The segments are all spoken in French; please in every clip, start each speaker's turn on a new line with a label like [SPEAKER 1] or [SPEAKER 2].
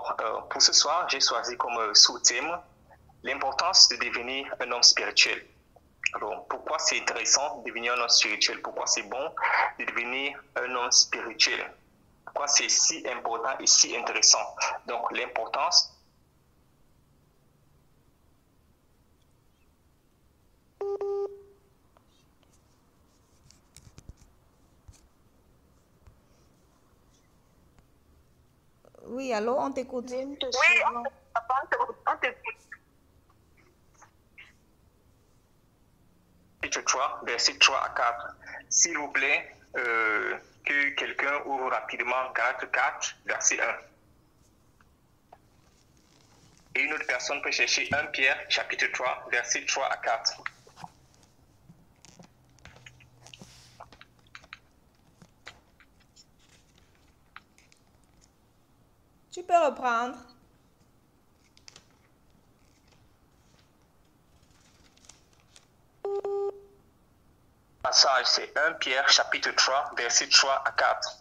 [SPEAKER 1] Alors, pour ce soir, j'ai choisi comme sous-thème l'importance de devenir un homme spirituel. Alors, pourquoi c'est intéressant de devenir un homme spirituel? Pourquoi c'est bon de devenir un homme spirituel? Pourquoi c'est si important et si intéressant? Donc, l'importance.
[SPEAKER 2] Oui, allô, on t'écoute.
[SPEAKER 3] Oui, on t'écoute.
[SPEAKER 1] Chapitre 3, verset 3 à 4. S'il vous plaît, que quelqu'un ouvre rapidement Galates 4, verset 1. Et une autre personne peut chercher 1 Pierre, chapitre 3, verset 3 à 4.
[SPEAKER 2] Tu peux reprendre.
[SPEAKER 1] Le passage, c'est 1 Pierre, chapitre 3, verset 3 à 4.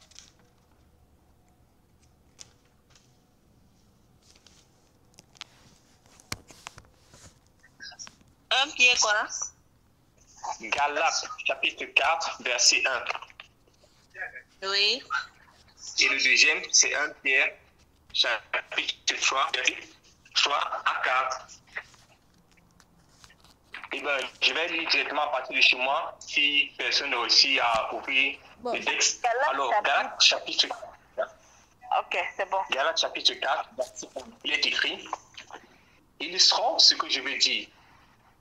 [SPEAKER 3] Un pied quoi?
[SPEAKER 1] Galates, chapitre 4, verset 1.
[SPEAKER 3] Oui.
[SPEAKER 1] Et le deuxième, c'est 1 Pierre, chapitre 3, verset 3 à 4. Eh bien, je vais lire directement à partir de chez moi, si personne n'a réussi à ouvrir le texte. Alors, Galates, chapitre 4.
[SPEAKER 3] Ok, c'est bon.
[SPEAKER 1] Galates, chapitre 4, verset 1. Il est écrit: illustrons ce que je veux dire.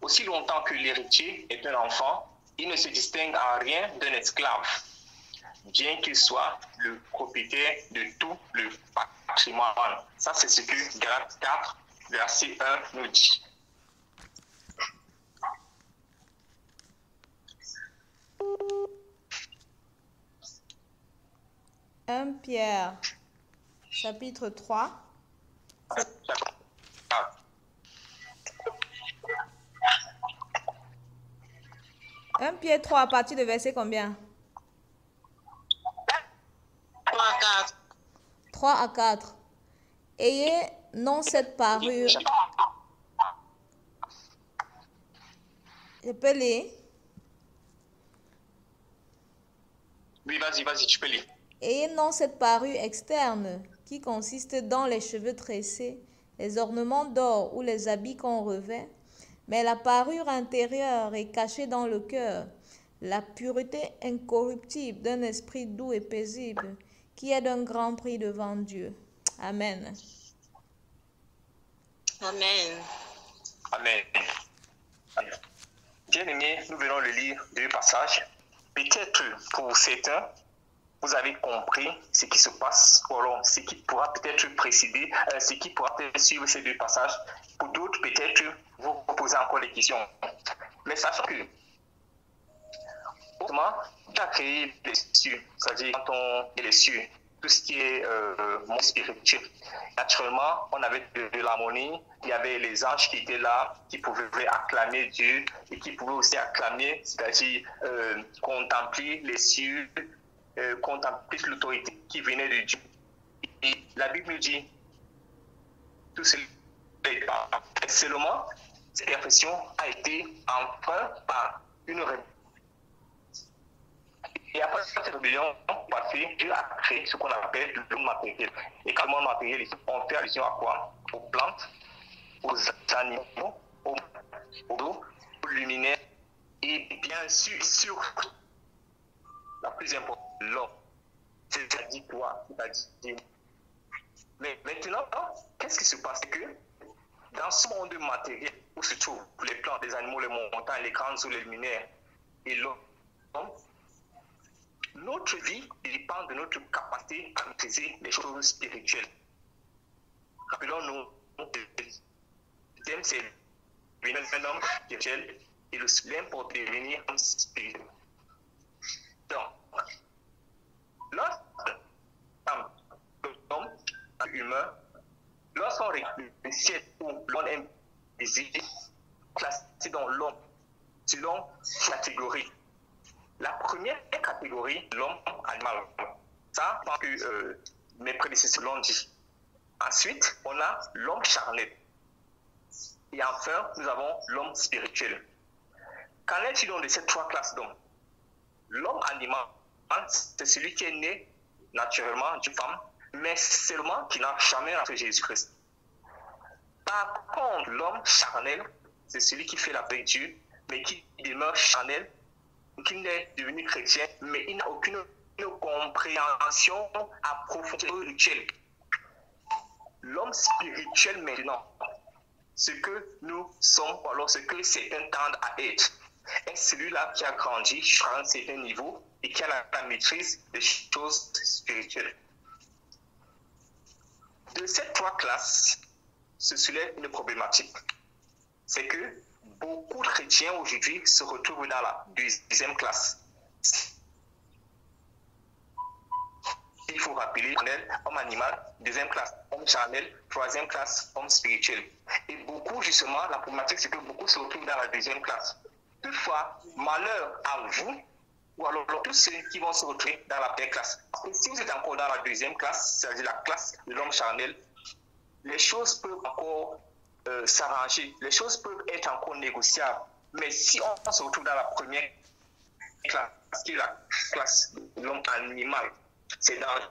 [SPEAKER 1] Aussi longtemps que l'héritier est un enfant, il ne se distingue en rien d'un esclave, bien qu'il soit le propriétaire de tout le patrimoine. Ça, c'est ce que Galates 4, verset 1 nous dit.
[SPEAKER 2] Un Pierre, chapitre 3. 1 Pierre 3 à partir de verset combien?
[SPEAKER 3] 3 à 4.
[SPEAKER 2] 3 à 4. Ayez non cette parure. Je peux lire?
[SPEAKER 1] Oui, vas-y, tu peux lire.
[SPEAKER 2] Ayez non cette parure externe qui consiste dans les cheveux tressés, les ornements d'or ou les habits qu'on revêt, mais la parure intérieure est cachée dans le cœur, la pureté incorruptible d'un esprit doux et paisible, qui est d'un grand prix devant Dieu. Amen.
[SPEAKER 3] Amen.
[SPEAKER 1] Amen. Bien aimé, nous venons de lire deux passages. Peut-être pour certains, vous avez compris ce qui se passe, ou alors ce qui pourra peut-être précéder, ce qui pourra peut-être suivre ces deux passages. Pour d'autres, peut-être, vous vous posez encore des questions. Mais sachez que, autrement, tu as créé les cieux, c'est-à-dire quand on est les cieux, tout ce qui est monde spirituel. Naturellement, on avait de l'harmonie, il y avait les anges qui étaient là, qui pouvaient acclamer Dieu et qui pouvaient aussi acclamer, c'est-à-dire contempler les cieux, contempler l'autorité qui venait de Dieu. Et la Bible nous dit, tout cela est pas. Seulement, cette perfection a été enfin par une rébellion. Et après cette rébellion passée, Dieu a créé ce qu'on appelle le monde matériel. Et quand le monde matériel, on fait allusion à quoi? Aux plantes, aux animaux, aux eaux, aux luminaires, et bien sûr, surtout, la plus importante, l'homme. C'est-à-dire quoi? C'est-à-dire. Mais maintenant, qu'est-ce qui se passe? Que dans ce monde matériel où se trouvent les plantes, les animaux, les montagnes, les grandes eaux, les luminaires et l'homme, notre vie dépend de notre capacité à maîtriser les choses spirituelles. Rappelons-nous, le thème c'est devenir un homme spirituel et l'important de devenir un homme spirituel. Donc, lorsqu'un homme humain, lorsqu'on regarde le ciel où l'homme invisible, classé dans l'homme selon catégorie. La première catégorie, l'homme animal. Ça, parce que mes prédécesseurs l'ont dit. Ensuite, on a l'homme charnel. Et enfin, nous avons l'homme spirituel. Qu'en est-il donc de ces trois classes d'hommes? L'homme animal, c'est celui qui est né naturellement d'une femme, mais seulement qui n'a jamais rencontré Jésus-Christ. Par contre, l'homme charnel, c'est celui qui fait la paix de Dieu, mais qui demeure charnel, qui n'est devenu chrétien, mais il n'a aucune compréhension approfondie spirituelle. L'homme spirituel maintenant, ce que nous sommes, ou alors ce que certains tendent à être, est celui-là qui a grandi jusqu'à un certain niveau et qui a la maîtrise des choses spirituelles. De ces trois classes se soulève une problématique. C'est que beaucoup de chrétiens aujourd'hui se retrouvent dans la deuxième classe. Il faut rappeler, homme animal, deuxième classe, homme charnel, troisième classe, homme spirituel. Et beaucoup, justement, la problématique, c'est que beaucoup se retrouvent dans la deuxième classe. Toutefois, malheur à vous, ou alors tous ceux qui vont se retrouver dans la première classe. Parce que si vous êtes encore dans la deuxième classe, c'est-à-dire la classe de l'homme charnel, les choses peuvent encore s'arranger, les choses peuvent être encore négociables. Mais si on se retrouve dans la première classe, qui est la classe de l'homme animal, c'est dangereux.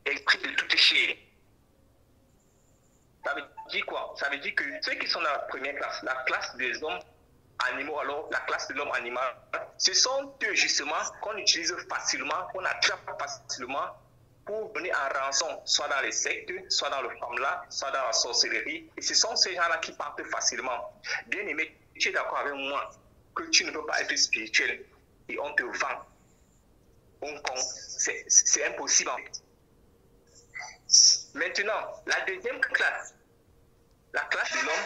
[SPEAKER 1] Esprit de toute chair. Ça veut dire quoi? Ça veut dire que ceux qui sont dans la première classe, la classe des hommes animaux, alors la classe de l'homme animal, ce sont eux justement qu'on utilise facilement, qu'on attrape facilement pour venir en rançon, soit dans les sectes, soit dans le femmes-là, soit dans la sorcellerie. Et ce sont ces gens-là qui partent facilement. Bien aimé, tu es d'accord avec moi que tu ne peux pas être spirituel et on te vend. C'est impossible. Maintenant, la deuxième classe, la classe de l'homme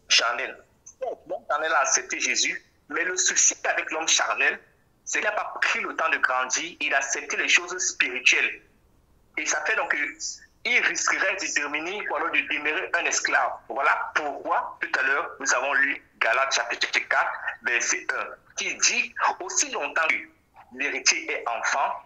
[SPEAKER 1] charnel. L'homme charnel a accepté Jésus, mais le souci avec l'homme charnel, c'est qu'il n'a pas pris le temps de grandir, il a accepté les choses spirituelles. Et ça fait donc qu'il risquerait de devenir ou alors de demeurer un esclave. Voilà pourquoi, tout à l'heure, nous avons lu Galates chapitre 4, verset 1, qui dit « Aussi longtemps que l'héritier est enfant,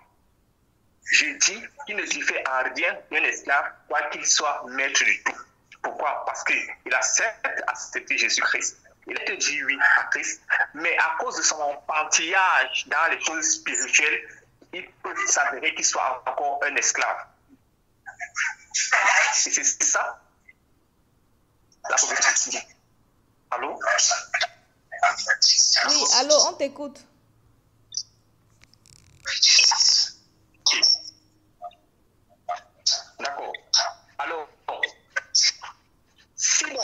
[SPEAKER 1] je dis qu'il ne diffère en rien d'un esclave, quoi qu'il soit maître du tout. » Pourquoi? Parce qu'il a certes accepté Jésus-Christ, il a dit oui à Christ, mais à cause de son empantillage dans les choses spirituelles, il peut s'avérer qu'il soit encore un esclave. C'est ça la problématique. Allô?
[SPEAKER 2] Oui, allô, on t'écoute.
[SPEAKER 1] D'accord. Alors, si bon,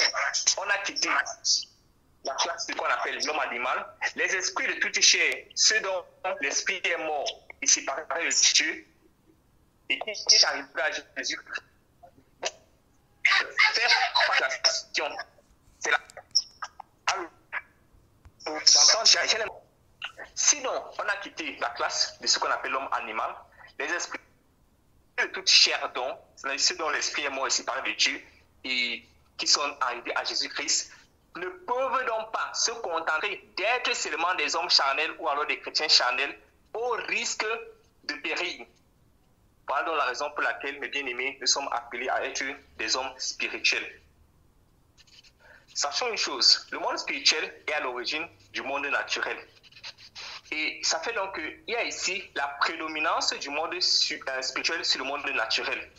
[SPEAKER 1] on a quitté la classe de ce qu'on appelle l'homme animal, les esprits de toute chair, ceux dont l'esprit est mort et séparé de Dieu, et qui est arrivé à Jésus, faire la question, c'est la... Alors, j'entends, sinon, on a quitté la classe de ce qu'on appelle l'homme animal, les esprits de toute chair dont, ceux dont l'esprit est mort et séparé de Dieu, et qui sont arrivés à Jésus-Christ, ne peuvent donc pas se contenter d'être seulement des hommes charnels ou alors des chrétiens charnels au risque de périr. Voilà donc la raison pour laquelle, mes bien-aimés, nous sommes appelés à être des hommes spirituels. Sachons une chose, le monde spirituel est à l'origine du monde naturel. Et ça fait donc qu'il y a ici la prédominance du monde spirituel sur le monde naturel.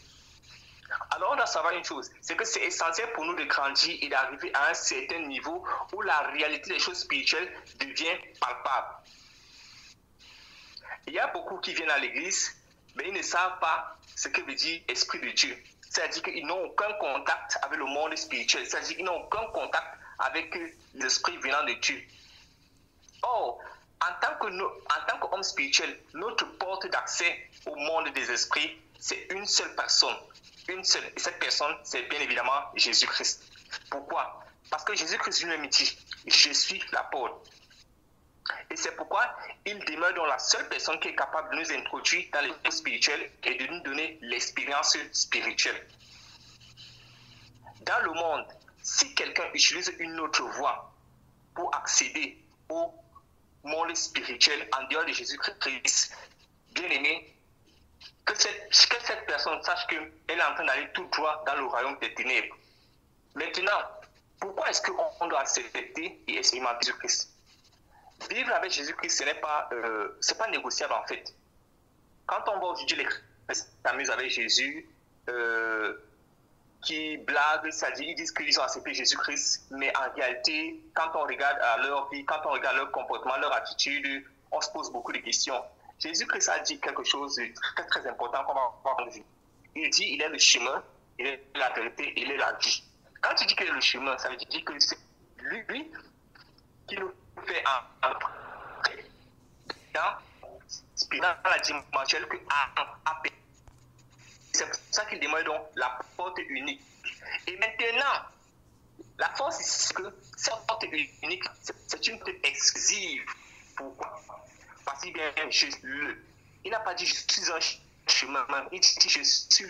[SPEAKER 1] Alors on doit savoir une chose, c'est que c'est essentiel pour nous de grandir et d'arriver à un certain niveau où la réalité des choses spirituelles devient palpable. Il y a beaucoup qui viennent à l'église, mais ils ne savent pas ce que veut dire Esprit de Dieu. C'est-à-dire qu'ils n'ont aucun contact avec le monde spirituel, c'est-à-dire qu'ils n'ont aucun contact avec l'Esprit venant de Dieu. Or, en tant qu'homme spirituel, notre porte d'accès au monde des esprits, c'est une seule personne. Une seule. Et cette personne, c'est bien évidemment Jésus-Christ. Pourquoi? Parce que Jésus-Christ lui-même dit, je suis la porte. Et c'est pourquoi il demeure dans la seule personne qui est capable de nous introduire dans les choses spirituelles et de nous donner l'expérience spirituelle. Dans le monde, si quelqu'un utilise une autre voie pour accéder au monde spirituel en dehors de Jésus-Christ, bien aimé, que cette personne sache qu'elle est en train d'aller tout droit dans le royaume des ténèbres. Maintenant, pourquoi est-ce qu'on doit accepter et expérimenter Jésus-Christ? Vivre avec Jésus-Christ, ce n'est pas, négociable en fait. Quand on voit aujourd'hui les chrétiens s'amusent avec Jésus, qui blaguent, c'est-à-dire ils disent qu'ils ont accepté Jésus-Christ, mais en réalité, quand on regarde à leur vie, quand on regarde leur comportement, leur attitude, on se pose beaucoup de questions. Jésus-Christ a dit quelque chose de très très important qu'on va voir aujourd'hui. Il dit il est le chemin, il est la vérité, il est la vie. Quand tu dis qu'il est le chemin, ça veut dire que c'est lui qui nous fait entrer dans la dimension que a. C'est pour ça qu'il demande donc la porte unique. Et maintenant, la force, c'est que cette porte unique, c'est une porte exclusive. Pourquoi? Parce qu'il vient juste le. Il n'a pas dit je suis un chemin, il dit je suis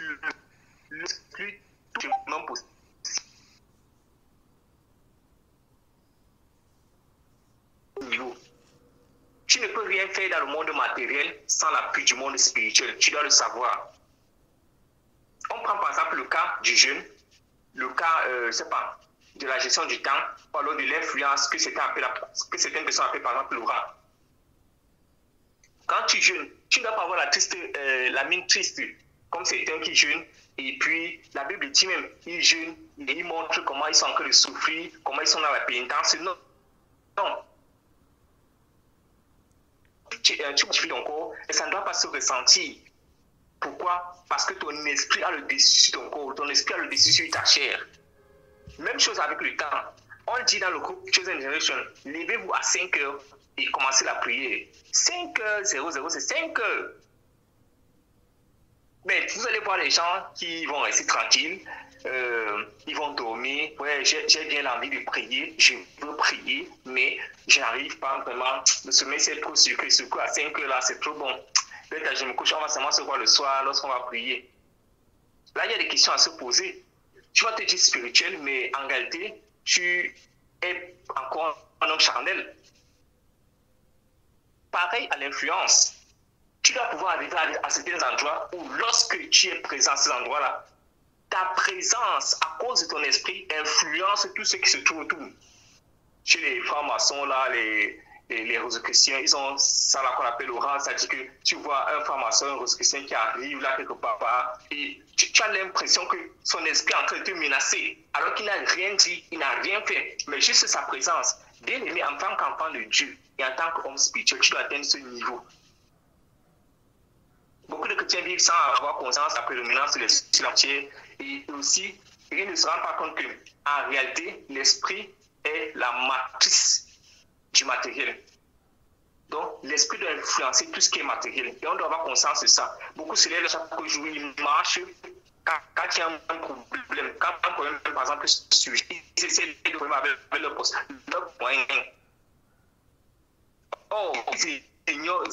[SPEAKER 1] le plus tout chemin possible. Tu ne peux rien faire dans le monde matériel sans l'appui du monde spirituel. Tu dois le savoir. On prend par exemple le cas du jeûne, le cas, de la gestion du temps, ou alors de l'influence que certaines personnes appellent par exemple l'aura. Quand tu jeûnes, tu ne dois pas avoir la mine triste, comme certains qui jeûnent, et puis la Bible dit même, ils jeûnent, et ils montrent comment ils sont en train de souffrir, comment ils sont dans la pénitence. Non. Tu modifies ton corps, et ça ne doit pas se ressentir. Pourquoi? Parce que ton esprit a le dessus sur ton corps, ton esprit a le dessus sur ta chair. Même chose avec le temps. On dit dans le groupe Chosen Generation, levez-vous à 5 heures et commencez la prière. 5h00, c'est 5 heures. Mais vous allez voir les gens qui vont rester tranquilles, ils vont dormir. Ouais, j'ai bien envie de prier, je veux prier, mais je n'arrive pas vraiment. Le sommeil, c'est trop sucré, à 5 heures là, c'est trop bon. Peut-être que je me couche, on va seulement se voir le soir lorsqu'on va prier. Là, il y a des questions à se poser. Tu vas te dire spirituel, mais en réalité, tu es encore un homme charnel. Pareil à l'influence. Tu dois pouvoir arriver à certains endroits où lorsque tu es présent à ces endroits-là, ta présence, à cause de ton esprit, influence tout ce qui se trouve autour. Chez les francs-maçons, là, les rosicruciens, ils ont ça là qu'on appelle l'aura, c'est-à-dire que tu vois un franc-maçon, un rosicrucien qui arrive là quelque part, et tu as l'impression que son esprit est en train de te menacer, alors qu'il n'a rien dit, il n'a rien fait, mais juste sa présence. Bien aimé, en tant qu'enfant de Dieu et en tant qu'homme spirituel, tu dois atteindre ce niveau. Beaucoup de chrétiens vivent sans avoir conscience de la prédominance de l'esprit entier, et aussi, ils ne se rendent pas compte qu'en réalité, l'esprit est la matrice du matériel. Donc, l'esprit doit influencer tout ce qui est matériel. Et on doit avoir conscience de ça. Beaucoup se lèvent chaque jour, ils marchent. Quand il y a un problème, quand un problème, par exemple, ils essaient de problème avec leur poste, leur moyen. Oh, ils ignorent.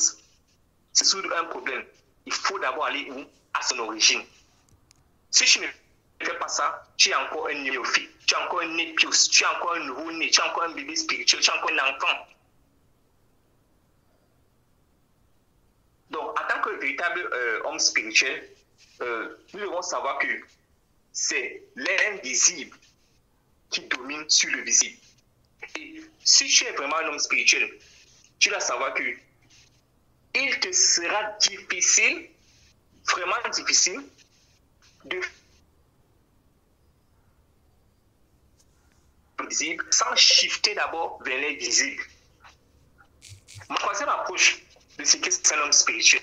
[SPEAKER 1] C'est sur un problème. Il faut d'abord aller où? À son origine. Si tu ne fais pas ça, tu es encore un néophyte, tu es encore un népios, tu es encore un nouveau-né, tu es encore un bébé spirituel, tu es encore un enfant. Donc, en tant que véritable homme spirituel, nous devons savoir que c'est l'invisible qui domine sur le visible. Et si tu es vraiment un homme spirituel, tu dois savoir que il te sera difficile, vraiment difficile, de visible sans shifter d'abord vers l'invisible. Ma troisième approche de ce qu'est un homme spirituel,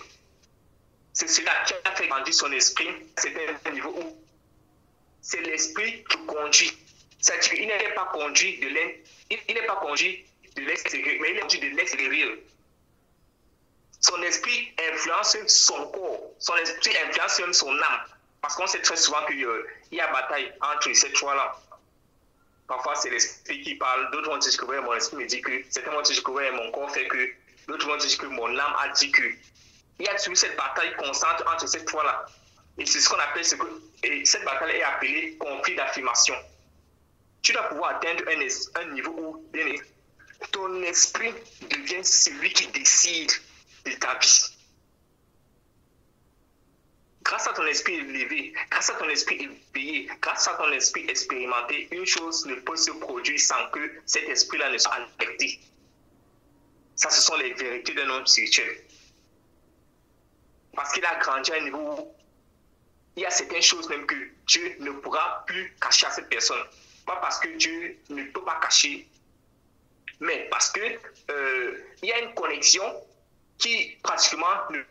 [SPEAKER 1] c'est celui qui a fait grandir son esprit. C'est un niveau où c'est l'esprit qui conduit. C'est-à-dire qu'il n'est pas conduit de l'extérieur, mais il est conduit de l'extérieur. Son esprit influence son corps, son esprit influence même son âme. Parce qu'on sait très souvent qu'il y a bataille entre ces trois-là. Parfois, c'est l'esprit qui parle, d'autres vont dire que ouais, mon esprit me dit que, certains vont dire que ouais, mon corps fait que, d'autres vont dire que mon âme a dit que. Il y a toujours cette bataille constante entre ces trois-là. Et c'est ce qu'on appelle, et cette bataille est appelée conflit d'affirmation. Tu dois pouvoir atteindre un niveau où ton esprit devient celui qui décide de ta vie. grâce à ton esprit élevé, grâce à ton esprit éveillé, grâce à ton esprit expérimenté, une chose ne peut se produire sans que cet esprit-là ne soit alerté. Ça, ce sont les vérités d'un homme spirituel. Parce qu'il a grandi à un niveau où il y a certaines choses même que Dieu ne pourra plus cacher à cette personne. Pas parce que Dieu ne peut pas cacher, mais parce que il y a une connexion qui pratiquement ne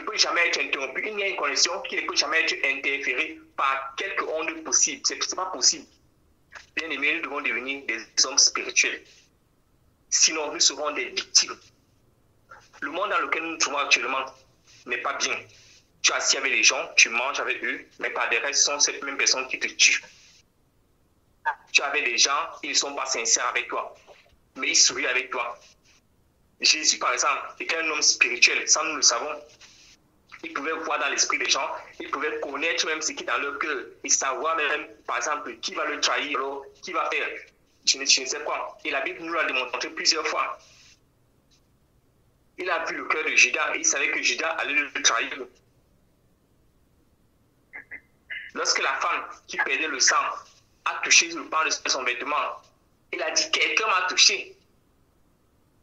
[SPEAKER 1] peut jamais être interrompue. Il y a une connexion qui ne peut jamais être interférée par quelque onde possible. Ce n'est pas possible. Bien aimés, nous devons devenir des hommes spirituels. Sinon, nous serons des victimes. Le monde dans lequel nous nous trouvons actuellement n'est pas bien. Tu es assis avec les gens, tu manges avec eux, mais par derrière, ce sont ces mêmes personnes qui te tuent. Tu es avec les gens, ils ne sont pas sincères avec toi, mais ils sourient avec toi. Jésus, par exemple, était un homme spirituel, ça nous le savons. Il pouvait voir dans l'esprit des gens, il pouvait connaître même ce qui est dans leur cœur, et savoir même, par exemple, qui va le trahir, alors, qui va faire, je ne sais quoi. Et la Bible nous l'a démontré plusieurs fois. Il a vu le cœur de Judas et il savait que Judas allait le trahir. Lorsque la femme qui perdait le sang a touché le pan de son vêtement, il a dit, quelqu'un m'a touché.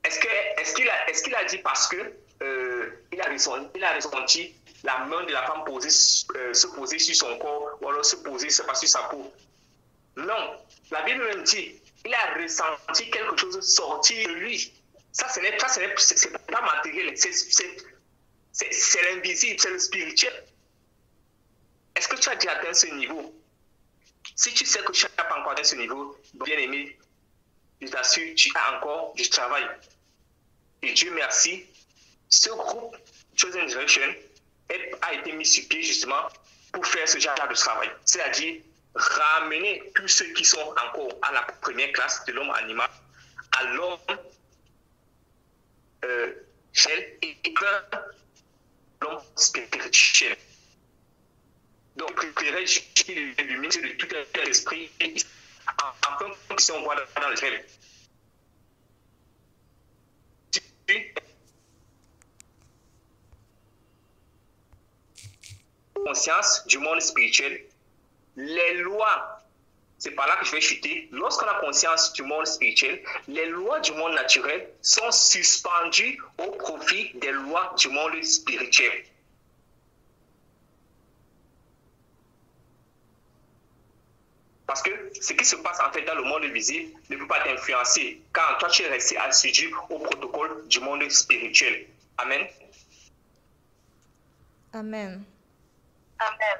[SPEAKER 1] Est-ce qu'il a dit parce que il a ressenti la main de la femme se poser sur son corps ou alors se poser sur sa peau? Non, la Bible même dit, il a ressenti quelque chose sortir de lui. Ça, c'est pas matériel, c'est l'invisible, c'est le spirituel. Est-ce que tu as déjà atteint ce niveau? Si tu sais que tu n'as pas encore atteint ce niveau, bien aimé, je t'assure, tu as encore du travail. Et Dieu merci, ce groupe Chosen Generation a été mis sur pied justement pour faire ce genre de travail. C'est-à-dire ramener tous ceux qui sont encore à la première classe de l'homme animal à l'homme et l'homme spirituel. Donc, préférer qu'il illumine de tout un esprit afin que si on voit dans le ciel. Conscience du monde spirituel, les lois, c'est par là que je vais chuter. Lorsqu'on a conscience du monde spirituel, les lois du monde naturel sont suspendues au profit des lois du monde spirituel. Parce que ce qui se passe en fait dans le monde visible ne peut pas t'influencer quand toi tu es resté assidu au protocole du monde spirituel. Amen.
[SPEAKER 2] Amen.
[SPEAKER 3] Amen.